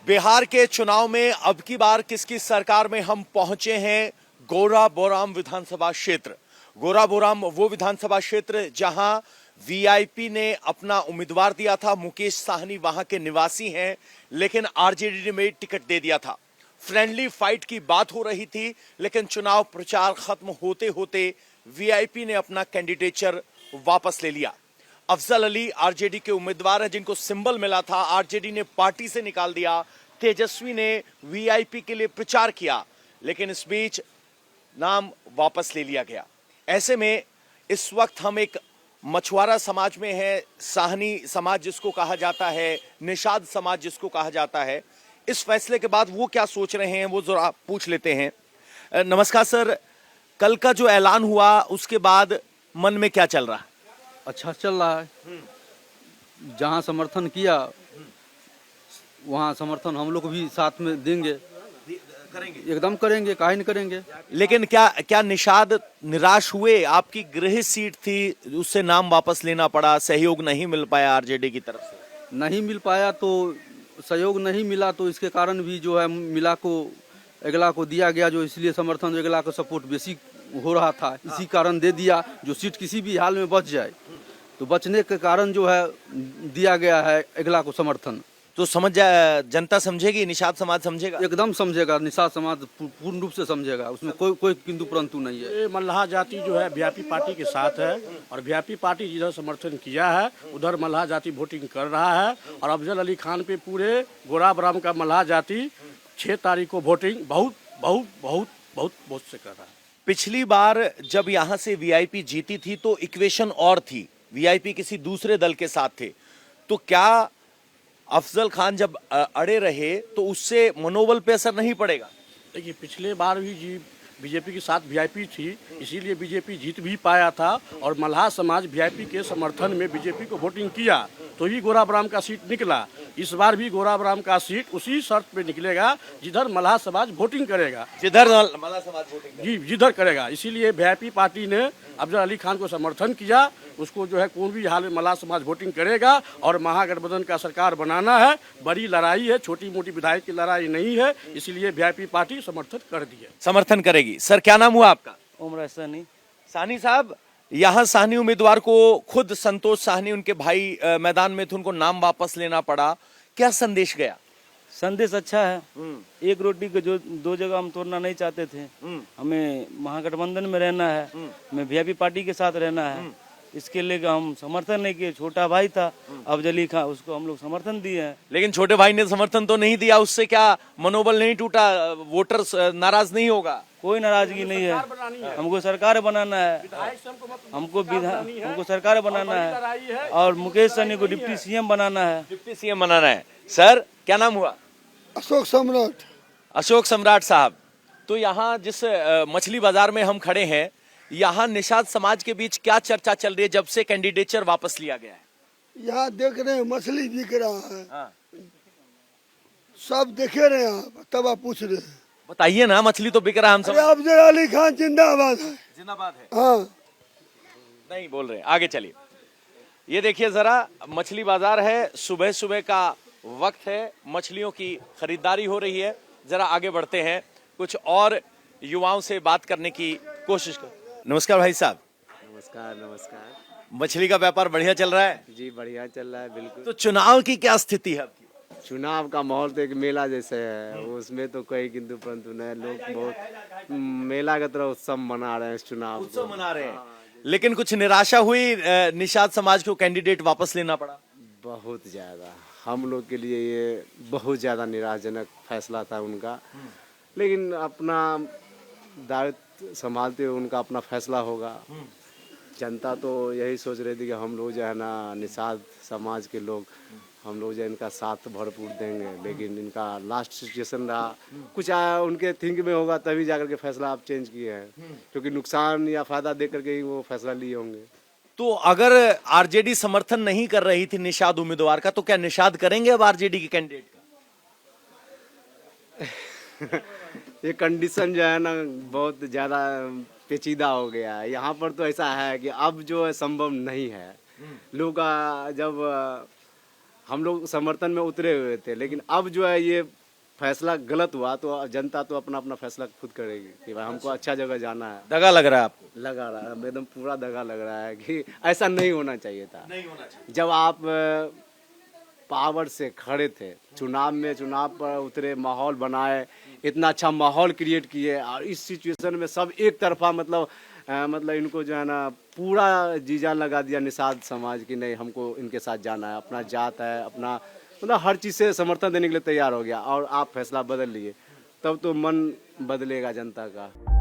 बिहार के चुनाव में अब की बार किसकी सरकार में हम पहुंचे हैं गोरा बोराम विधानसभा क्षेत्र। गोरा बोराम वो विधानसभा क्षेत्र जहां वीआईपी ने अपना उम्मीदवार दिया था। मुकेश साहनी वहां के निवासी हैं, लेकिन आरजेडी ने टिकट दे दिया था। फ्रेंडली फाइट की बात हो रही थी, लेकिन चुनाव प्रचार खत्म होते होते वीआईपी ने अपना कैंडिडेचर वापस ले लिया। अफजल अली आरजेडी के उम्मीदवार हैं, जिनको सिंबल मिला था, आरजेडी ने पार्टी से निकाल दिया। तेजस्वी ने वीआईपी के लिए प्रचार किया, लेकिन इस बीच नाम वापस ले लिया गया। ऐसे में इस वक्त हम एक मछुआरा समाज में है, साहनी समाज जिसको कहा जाता है, निषाद समाज जिसको कहा जाता है। इस फैसले के बाद वो क्या सोच रहे हैं वो जरा पूछ लेते हैं। नमस्कार सर, कल का जो ऐलान हुआ उसके बाद मन में क्या चल रहा है? अच्छा चल रहा है। जहाँ समर्थन किया वहाँ समर्थन हम लोग भी साथ में देंगे, एकदम करेंगे, काहे नहीं करेंगे। लेकिन क्या निषाद निराश हुए? आपकी गृह सीट थी, उससे नाम वापस लेना पड़ा, सहयोग नहीं मिल पाया आरजेडी की तरफ से? नहीं मिल पाया तो सहयोग नहीं मिला, तो इसके कारण भी जो है मिला को अगला को दिया गया, जो इसलिए समर्थन अगला को सपोर्ट बेसी हो रहा था, इसी कारण दे दिया। जो सीट किसी भी हाल में बच जाए तो बचने के कारण जो है दिया गया है अगला को समर्थन। तो जनता समझेगी, निषाद समाज समझेगा? एकदम समझेगा, निषाद समाज पूर्ण रूप से समझेगा, उसमें कोई किंतु परंतु नहीं है। ये मल्लाह जाति जो है वीआईपी पार्टी के साथ है, और वीआईपी पार्टी जिधर समर्थन किया है उधर मल्लाह जाति वोटिंग कर रहा है। और अफजल अली खान पे पूरे गोरा बोराम का मल्लाह जाति 6 तारीख को वोटिंग बहुत बहुत बहुत बहुत बहुत से कर रहा है। पिछली बार जब यहां से वीआईपी जीती थी तो इक्वेशन और थी, वीआईपी किसी दूसरे दल के साथ थे। तो क्या अफजल खान जब अड़े रहे तो उससे मनोबल पे असर नहीं पड़ेगा? देखिए, पिछले बार भी जी बीजेपी के साथ वीआईपी थी, इसीलिए बीजेपी जीत भी पाया था। और मल्लाह समाज वीआईपी के समर्थन में बीजेपी को वोटिंग किया, तो ही गोरा बोराम का सीट निकला। इस बार भी गोरा बोराम का सीट उसी शर्त पे निकलेगा जिधर मल्लाह समाज वोटिंग करेगा, जिधर मल्लाह समाज वोटिंग जी जिधर करेगा। इसीलिए वीआईपी पार्टी ने अफजल अली खान को समर्थन किया। उसको जो है कोई भी हाल में मल्लाह समाज वोटिंग करेगा और महागठबंधन का सरकार बनाना है। बड़ी लड़ाई है, छोटी मोटी विधायक की लड़ाई नहीं है, इसीलिए वीआईपी पार्टी समर्थन कर दी है, समर्थन करेगी। सर, क्या नाम हुआ आपका? उमर साहनी। साहनी साहब, यहाँ साहनी उम्मीदवार को खुद संतोष साहनी उनके भाई मैदान में थे, उनको नाम वापस लेना पड़ा, क्या संदेश गया? संदेश अच्छा है। एक रोटी को जो 2 जगह हम तोड़ना नहीं चाहते थे। हमें महागठबंधन में रहना है, हमें वीआईपी पार्टी के साथ रहना है। इसके लिए हम समर्थन नहीं किए। छोटा भाई था अफजल अली खान, उसको हम लोग समर्थन दिए हैं। लेकिन छोटे भाई ने समर्थन तो नहीं दिया, उससे क्या मनोबल नहीं टूटा? वोटर नाराज नहीं होगा? कोई नाराजगी नहीं है। हमको सरकार बनाना है, हमको सरकार बनाना है, और मुकेश सहनी को डिप्टी सीएम बनाना है। डिप्टी सीएम बनाना है। सर, क्या नाम हुआ? अशोक सम्राट। अशोक सम्राट साहब, तो यहाँ जिस मछली बाजार में हम खड़े हैं, यहाँ निषाद समाज के बीच क्या चर्चा चल रही है जब से कैंडिडेचर वापस लिया गया है? यहाँ देख रहे हैं मछली बिक रहा है। हाँ। सब देखे रहे हैं आप, तब आप पूछ रहे हैं। बताइए ना, मछली तो बिक रहा है, हम सब अफजल अली खान जिंदाबाद है। जिंदाबाद है। हाँ, नहीं बोल रहे, आगे चलिए। ये देखिए जरा, मछली बाजार है, सुबह सुबह का वक्त है, मछलियों की खरीदारी हो रही है। जरा आगे बढ़ते हैं, कुछ और युवाओं से बात करने की कोशिश कर। नमस्कार भाई साहब। नमस्कार नमस्कार। मछली का व्यापार बढ़िया चल रहा है? जी बढ़िया चल रहा है, बिल्कुल। तो चुनाव की क्या स्थिति है? चुनाव का माहौल तो एक मेला जैसे है, उसमें तो कोई किंतु परंतु नहीं। लोग बहुत मेला की तरह उत्सव मना रहे हैं, इस चुनाव उत्सव मना रहे हैं। लेकिन कुछ निराशा हुई, निषाद समाज को कैंडिडेट वापस लेना पड़ा? बहुत ज्यादा, हम लोग के लिए ये बहुत ज्यादा निराशाजनक फैसला था उनका। लेकिन अपना दायित्व संभालते हुए उनका अपना फैसला होगा। जनता तो यही सोच रही थी कि हम लोग जो है ना, निषाद समाज के लोग, हम लोग जो इनका साथ भरपूर देंगे। लेकिन इनका लास्ट सिचुएशन रहा, कुछ उनके थिंक में होगा तभी जाकर के फैसला आप चेंज किए हैं, क्योंकि नुकसान या फायदा दे करके ही वो फैसला लिए होंगे। तो अगर आरजेडी समर्थन नहीं कर रही थी निषाद उम्मीदवार का, तो क्या निषाद करेंगे अब आरजेडी के कैंडिडेट का? ये कंडीशन जो है ना बहुत ज़्यादा पेचीदा हो गया है। यहाँ पर तो ऐसा है कि अब जो है संभव नहीं है। लोग जब हम लोग समर्थन में उतरे हुए थे, लेकिन अब जो है ये फैसला गलत हुआ तो जनता तो अपना अपना फैसला खुद करेगी कि भाई हमको अच्छा जगह जाना है। दगा लग रहा है आपको? लगा रहा है, एकदम पूरा दगा लग रहा है कि ऐसा नहीं होना चाहिए था। नहीं होना चाहिए। जब आप पावर से खड़े थे, चुनाव पर उतरे, माहौल बनाए, इतना अच्छा माहौल क्रिएट किए, और इस सिचुएशन में सब एक तरफा मतलब इनको जो है ना पूरा जीजा लगा दिया निषाद समाज की नहीं हमको इनके साथ जाना है, अपना जात है, अपना मतलब हर चीज़ से समर्थन देने के लिए तैयार हो गया, और आप फैसला बदल लिए, तब तो मन बदलेगा जनता का।